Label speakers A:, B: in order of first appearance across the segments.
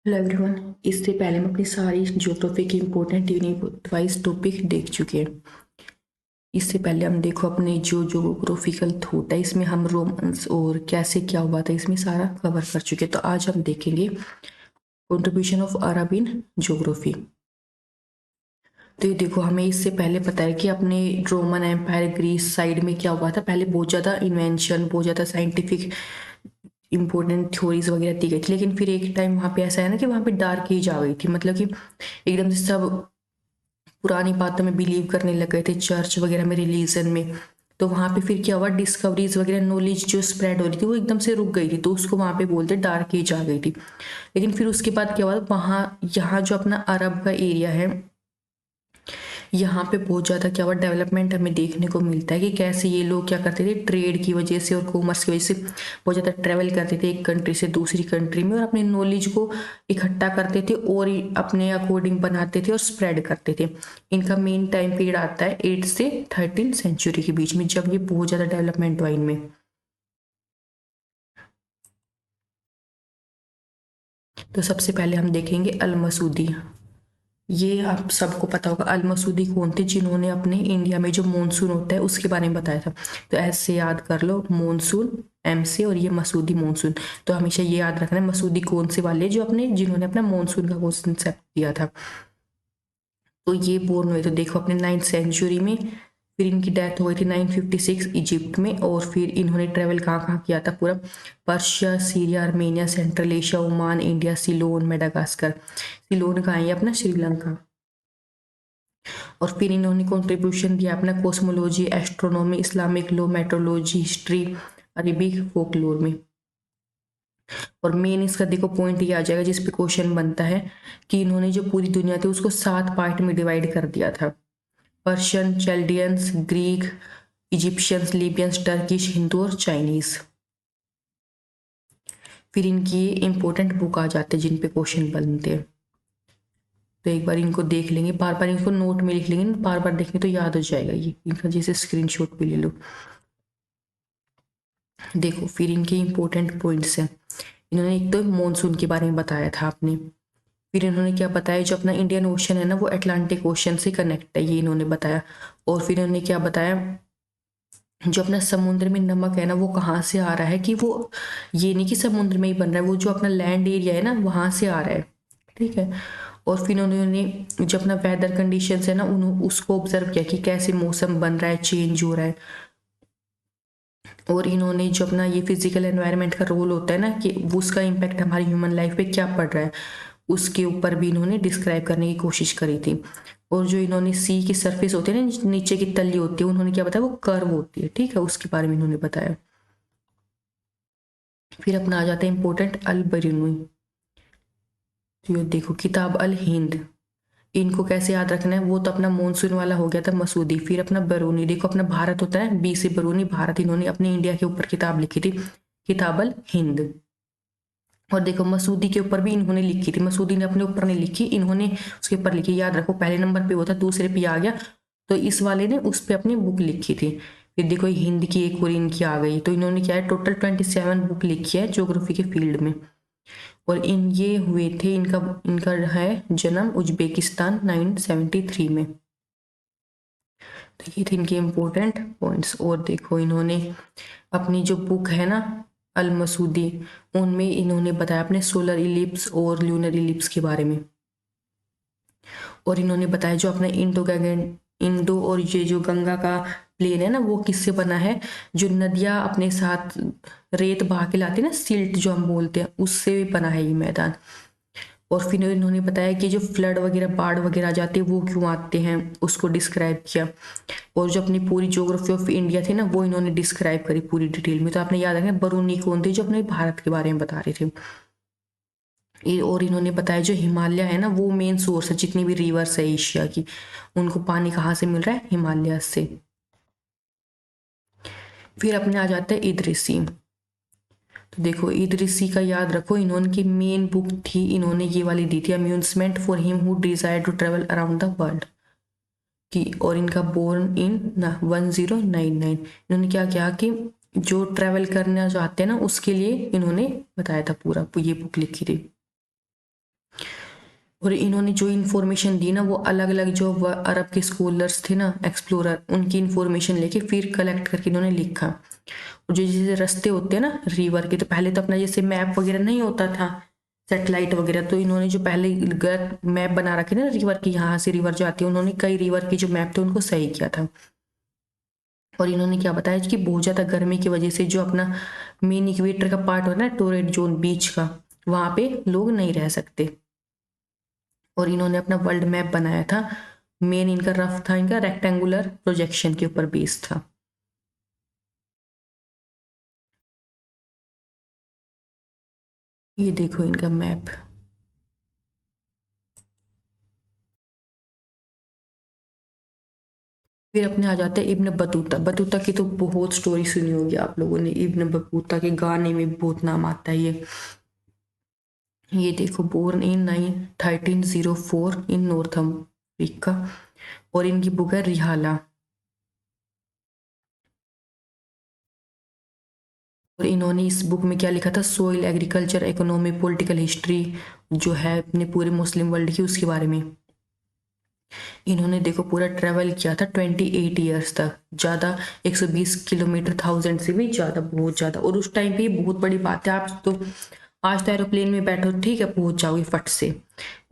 A: Hello everyone. इससे पहले हम अपनी सारी ज्योग्राफी के इम्पोर्टेंट यूनिट वाइज टॉपिक देख चुके हैं। इससे पहले हम देखो अपने जो ज्योग्राफिकल थॉट है इसमें हम रोमन्स और कैसे क्या हुआ था इसमें सारा कवर कर चुके हैं। तो आज हम देखेंगे contribution of Arab in geography. तो ये देखो हमें इससे पहले पता है कि अपने रोमन एम्पायर ग्रीस साइड में क्या हुआ था। पहले बहुत ज़्यादा इन्वेंशन, बहुत ज़्यादा साइंटिफिक इंपॉर्टेंट थ्योरीज वगैरह दी गई थी, लेकिन फिर एक टाइम वहाँ पे ऐसा है ना कि वहाँ पे डार्क एज आ गई थी। मतलब कि एकदम से सब पुरानी बातों में बिलीव करने लग गए थे, चर्च वगैरह में, रिलीजन में। तो वहाँ पे फिर क्या हुआ, डिस्कवरीज वगैरह, नॉलेज जो स्प्रेड हो रही थी वो एकदम से रुक गई थी। तो उसको वहाँ पे बोलते डार्क एज आ गई थी। लेकिन फिर उसके बाद क्या हुआ, वहाँ यहाँ जो अपना अरब का एरिया है, यहाँ पे बहुत ज़्यादा क्या हुआ, डेवलपमेंट हमें देखने को मिलता है कि कैसे ये लोग क्या करते थे, ट्रेड की वजह से और कॉमर्स की वजह से बहुत ज़्यादा ट्रेवल करते थे एक कंट्री से दूसरी कंट्री में, और अपने नॉलेज को इकट्ठा करते थे और अपने अकॉर्डिंग बनाते थे और स्प्रेड करते थे। इनका मेन टाइम पीरियड आता है 8 से 13 सेंचुरी के बीच में, जब ये बहुत ज़्यादा डेवलपमेंट हुआ इनमें। तो सबसे पहले हम देखेंगे अल मसूदी। ये आप सबको पता होगा, अल मसूदी कौन थे, जिन्होंने अपने इंडिया में जो मानसून होता है उसके बारे में बताया था। तो ऐसे याद कर लो, मानसून एम से और ये मसूदी मानसून। तो हमेशा ये याद रखना है मसूदी कौन से वाले, जो अपने जिन्होंने अपना मानसून का कॉन्सेप्ट दिया था। तो ये बोर्न हुए थे देखो अपने 9th सेंचुरी में। फिर इनकी डेथ हो गई थी 956 इजिप्ट में। और फिर इन्होंने ट्रेवल कहाँ कहाँ किया था पूरा, Persia, Syria, Armenia, central Asia, Oman, India, Ceylon, Madagascar. Ceylon कहाँ है, ये अपना श्रीलंका। और फिर इन्होंने कंट्रीब्यूशन दिया अपना cosmology, astronomy, Islamic law, metrology, history, Arabic folklore में। और मेन इसका देखो पॉइंट ये आ जाएगा जिस पे क्वेश्चन बनता है कि इन्होंने जो पूरी दुनिया थी उसको 7 पार्ट में डिवाइड कर दिया था। Persian, Chaldeans, Greek, Egyptians, Libyans, Turkish, Hindu और चाइनीज। फिर इनकी इंपॉर्टेंट बुक आ जाते हैं जिन पे क्वेश्चन बनते हैं। तो एक बार इनको देख लेंगे, बार बार इनको नोट में लिख लेंगे, बार बार देखेंगे तो याद हो जाएगा। ये इनका जैसे स्क्रीनशॉट भी ले लो। देखो फिर इनके इंपॉर्टेंट पॉइंट्स हैं। इन्होंने एक तो मॉनसून के बारे में बताया था आपने। फिर इन्होंने क्या बताया, जो अपना इंडियन ओशन है ना वो अटलांटिक ओशन से कनेक्ट है, ये इन्होंने बताया। और फिर इन्होंने क्या बताया, जो अपना समुद्र में नमक है ना वो कहाँ से आ रहा है, कि वो ये नहीं कि समुद्र में ही बन रहा है, वो जो अपना लैंड एरिया है ना वहां से आ रहा है। ठीक है। और फिर उन्होंने जो अपना वेदर कंडीशंस है ना उसको ऑब्जर्व किया कि कैसे मौसम बन रहा है, चेंज हो रहा है। और इन्होंने जो अपना ये फिजिकल एनवायरनमेंट का रोल होता है ना, कि वो उसका इम्पैक्ट हमारी ह्यूमन लाइफ पे क्या पड़ रहा है, उसके ऊपर भी इन्होंने डिस्क्राइब करने की कोशिश करी थी। और जो इन्होंने सी की सरफेस होती है ना, नीचे की तली होती है, उन्होंने क्या बताया, वो कर्व होती है। ठीक है, उसके बारे में इन्होंने बताया। फिर अपना आ जाता है इंपॉर्टेंट अल बरूनी। तो ये देखो किताब अल हिंद, इनको कैसे याद रखना है, वो तो अपना मॉनसून वाला हो गया था मसूदी। फिर अपना बरूनी, देखो अपना भारत होता है बी से बरूनी, भारत, इन्होंने अपने इंडिया के ऊपर किताब लिखी थी, किताब अल हिंद। और देखो मसूदी के ऊपर भी इन्होंने लिखी थी, मसूदी ने अपने ऊपर नहीं लिखी, इन्होंने उसके ऊपर लिखी। याद रखो पहले नंबर पे वो था, दूसरे पे आ गया, तो इस वाले ने उस पे अपनी बुक लिखी थी। फिर देखो हिंद की एक और इनकी आ गई। तो इन्होंने क्या है, टोटल 27 बुक लिखी है ज्योग्राफी के फील्ड में। और इन ये हुए थे, इनका इनका है जन्म उज्बेकिस्तान 973 में। तो ये थे इनके इम्पोर्टेंट पॉइंट्स। और देखो इन्होंने अपनी जो बुक है ना अल मसूदी, उनमें इन्होंने बताया अपने सोलर इलिप्स और ल्यूनर इलिप्स के बारे में। और इन्होंने बताया जो अपना इंडो और ये जो गंगा का प्लेन है ना वो किससे बना है, जो नदियां अपने साथ रेत बहा के लाती है ना, सिल्ट जो हम बोलते हैं, उससे भी बना है ये मैदान। और फिर इन्होंने बताया कि जो फ्लड वगैरह, बाढ़ वगैरह आ जाती है वो क्यों आते हैं, उसको डिस्क्राइब किया। और जो अपनी पूरी ज्योग्राफी ऑफ इंडिया थी ना वो इन्होंने डिस्क्राइब करी पूरी डिटेल में। तो आपने याद रखना बरूनी कौन थे, जो अपने भारत के बारे में बता रहे थे। और इन्होंने बताया जो हिमालय है ना वो मेन सोर्स है, जितनी भी रिवर्स है एशिया की, उनको पानी कहाँ से मिल रहा है, हिमालय से। फिर अपने आ जाता है इदरिसी। तो देखो इदरिसी का याद रखो, इन्होंने की मेन बुक थी, इन्होंने ये वाली दी थी, amusement for him who desire to travel around the world की। और इनका बोर्न इन 1099। इन्होंने क्या किया कि जो ट्रेवल करना चाहते हैं ना उसके लिए इन्होंने बताया था, पूरा ये बुक लिखी थी। और इन्होंने जो इन्फॉर्मेशन दी ना वो अलग अलग जो अरब के स्कॉलर्स थे ना, एक्सप्लोरर, उनकी इन्फॉर्मेशन लेके फिर कलेक्ट करके इन्होंने लिखा। और जो जैसे रास्ते होते हैं ना रिवर के, तो पहले तो अपना जैसे मैप वगैरह नहीं होता था, सेटेलाइट वगैरह, तो इन्होंने जो पहले मैप बना रखे ना रिवर की, यहाँ से रिवर जाती है, उन्होंने कई रिवर के जो मैप थे उनको सही किया था। और इन्होंने क्या बताया कि बहुत ज़्यादा गर्मी की वजह से जो अपना मेन इक्वेटर का पार्ट होता है ना, टोरेट जोन बीच का, वहाँ पे लोग नहीं रह सकते। और इन्होंने अपना वर्ल्ड मैप बनाया था, मेन इनका रफ था, इनका रेक्टेंगुलर प्रोजेक्शन के ऊपर बेस था। ये देखो इनका मैप। फिर अपने आ जाते हैं इब्न बतूता। बतूता की तो बहुत स्टोरी सुनी होगी आप लोगों ने, इब्न बतूता के गाने में बहुत नाम आता है ये देखो, born in 1304 in North Africa, और इनकी बुक है रिहाला। और इन्होंने इस बुक में क्या लिखा था, soil, agriculture, economy, political history जो है अपने पूरे मुस्लिम वर्ल्ड की, उसके बारे में इन्होंने देखो पूरा ट्रेवल किया था 28 ईयर्स तक, ज़्यादा 120 किलोमीटर, 1000 से भी ज़्यादा, बहुत ज़्यादा। और उस टाइम पे ये बहुत बड़ी बात है, आप तो आज तो एरोप्लेन में बैठो ठीक है पहुंच जाओगे फट से,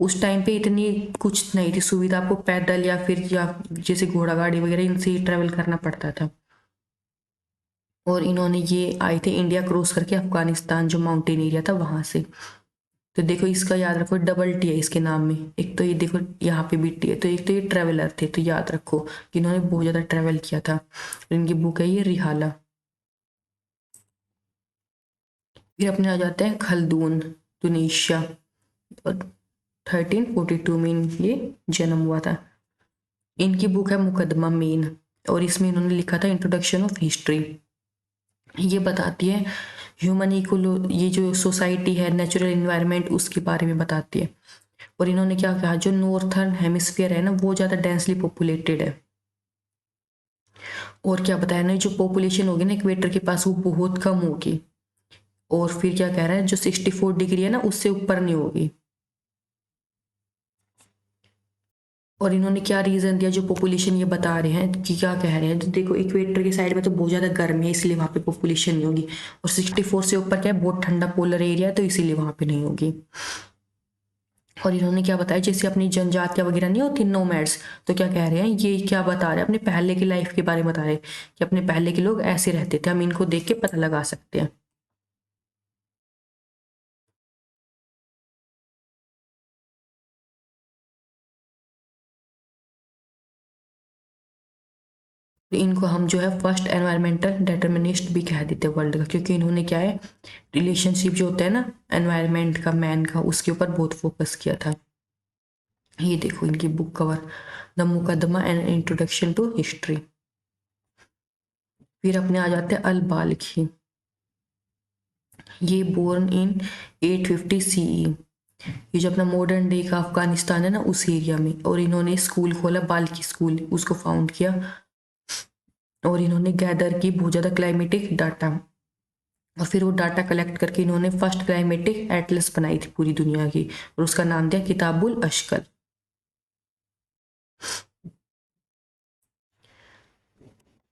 A: उस टाइम पे इतनी कुछ नहीं थी सुविधा, आपको पैदल या फिर या जैसे घोड़ा गाड़ी वगैरह इनसे ही ट्रेवल करना पड़ता था। और इन्होंने ये आए थे इंडिया क्रॉस करके अफगानिस्तान जो माउंटेन एरिया था वहां से। तो देखो इसका याद रखो, डबल टी है इसके नाम में, एक तो ये देखो यहाँ पे भी टी है, तो एक तो ये ट्रेवलर थे, तो याद रखो कि इन्होंने बहुत ज्यादा ट्रेवल किया था। इनकी बुक है ये रिहाला। फिर अपने आ जाते हैं खल्दून, टुनीशिया, और 1342 में ये जन्म हुआ था। इनकी बुक है मुकदमा मेन, और इसमें इन्होंने लिखा था इंट्रोडक्शन ऑफ हिस्ट्री। ये बताती है ह्यूमन इकोलो, ये जो सोसाइटी है, नेचुरल इन्वायरमेंट, उसके बारे में बताती है। और इन्होंने क्या कहा, जो नॉर्थर्न हेमिस्फीयर है ना वो ज़्यादा डेंसली पॉपुलेटेड है। और क्या बताया ना, जो पॉपुलेशन होगी ना इक्वेटर के पास वो बहुत कम होगी। और फिर क्या कह रहा है, जो 64 डिग्री है ना उससे ऊपर नहीं होगी। और इन्होंने क्या रीजन दिया, जो पॉपुलेशन ये बता रहे हैं कि क्या कह रहे हैं, तो देखो इक्वेटर के साइड में तो बहुत ज्यादा गर्मी है इसलिए वहां पे पॉपुलेशन नहीं होगी, और 64 से ऊपर क्या है, बहुत ठंडा पोलर एरिया है तो इसीलिए वहां पे नहीं होगी। और इन्होंने क्या बताया, जैसे अपनी जनजातियां वगैरह नहीं होती नोमैड्स, तो क्या कह रहे हैं, ये क्या बता रहे हैं, अपने पहले की लाइफ के बारे में बता रहे हैं कि अपने पहले के लोग ऐसे रहते थे, हम इनको देख के पता लगा सकते हैं। तो इनको हम जो है फर्स्ट एनवायरमेंटल डिटर्मिनिस्ट भी कह देते हैं वर्ल्ड का, क्योंकि इन्होंने क्या है, रिलेशनशिप जो होता है ना एनवायरमेंट का, मैन का, उसके ऊपर बहुत फोकस किया था। ये देखो इनकी बुक कवर, द मुकदमा एंड इंट्रोडक्शन टू हिस्ट्री। फिर अपने आ जाते हैं अल बाल्खी। ये बोर्न इन 850 सीई, ये जो अपना मॉडर्न डे का अफगानिस्तान है ना उस एरिया में। और इन्होंने स्कूल खोला, बाल्की स्कूल, उसको फाउंड किया। और इन्होंने गैदर की बहुत ज़्यादा क्लाइमेटिक डाटा, और फिर वो डाटा कलेक्ट करके इन्होंने फर्स्ट क्लाइमेटिक एटलस बनाई थी पूरी दुनिया की, और उसका नाम दिया किताबुल अशकल।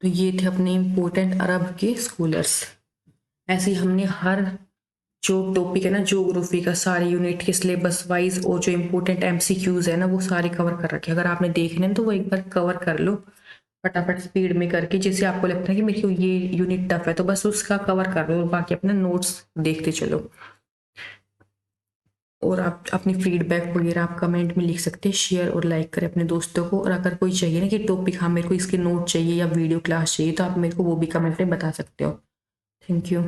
A: तो ये थे अपने इम्पोर्टेंट अरब के स्कॉलर्स। ऐसे ही हमने हर जो टॉपिक है ना ज्योग्राफी का, सारे यूनिट के सिलेबस वाइज, और जो इम्पोर्टेंट एमसीक्यूज है ना वो सारे कवर कर रखे हैं। अगर आपने देखने हैं तो वो एक बार कवर कर लो फटाफट स्पीड में करके, जैसे आपको लगता है कि मेरे को ये यूनिट टफ है तो बस उसका कवर कर लो, और बाकी अपना नोट्स देखते चलो। और आप अपनी फीडबैक वगैरह आप कमेंट में लिख सकते हैं, शेयर और लाइक करें अपने दोस्तों को। और अगर कोई चाहिए ना कि टॉपिक, हाँ मेरे को इसके नोट चाहिए या वीडियो क्लास चाहिए, तो आप मेरे को वो भी कमेंट में बता सकते हो। Thank you.